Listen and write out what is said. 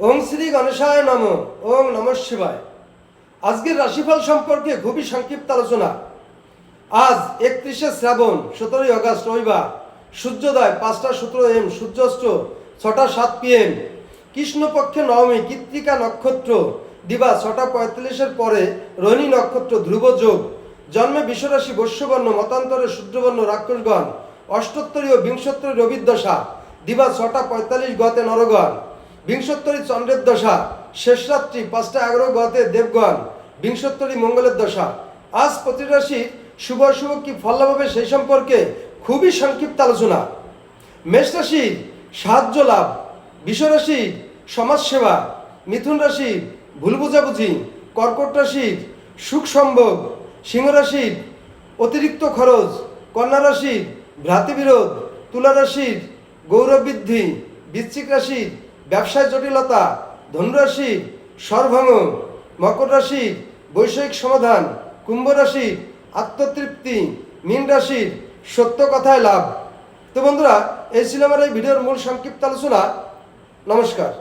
ওম শ্রী গণেশায় নম। ওম নমঃ শিবায়। আজকের রাশিফল সম্পর্কে খুবই সংক্ষিপ্ত আলোচনা। আজ 31শে শ্রাবণ, 17ই আগস্ট, রবিবার। সূর্যোদয় 5টা 17 AM, সূর্যাস্ত 6টা 7 PM। কৃষ্ণপক্ষে নবমী, কৃত্তিকা নক্ষত্র, দিবা 6টা 45-এর পরে রোহিণী নক্ষত্র, ধ্রুব যোগ। জন্মে বিশ্বরাশি বৈশ্যবর্ণ, মতান্তরে শূদ্রবর্ণ, রাক্ষসগণ। অষ্টোত্তরী ও বিংশোত্তরী রবির দশা, দিবা 6টা 45 গতে নরগণ। বিংশোত্তরী চন্দ্রের দশা, শেষ রাত্রি 5টা 11 গতে দেবগণ। বিংশোত্তরী মঙ্গলের দশা। আজ প্রতি রাশি শুভ অশুভ কি ফল লাভ হবে সেই সম্পর্কে খুবই সংক্ষিপ্ত আলোচনা। মেষ রাশির সাহায্য লাভ, বৃষ রাশির সমাজসেবা, মিথুন রাশির ভুল বুঝাবুঝি, কর্কট রাশির সুখ সম্ভোগ, সিংহ রাশির অতিরিক্ত খরচ, কন্যা রাশির ভ্রাতৃবিরোধ, তুলা রাশির গৌরব বৃদ্ধি, বৃশ্চিক রাশির ব্যবসায় জটিলতা, ধনু রাশির স্বরভঙ্গ, মকর রাশির বৈষয়িক সমাধান, কুম্ভ রাশির আত্মতৃপ্তি, মীন রাশির সত্য কথায় লাভ। তো বন্ধুরা, এই ছিল আমার এই ভিডিওর মূল সংক্ষিপ্ত আলোচনা। নমস্কার।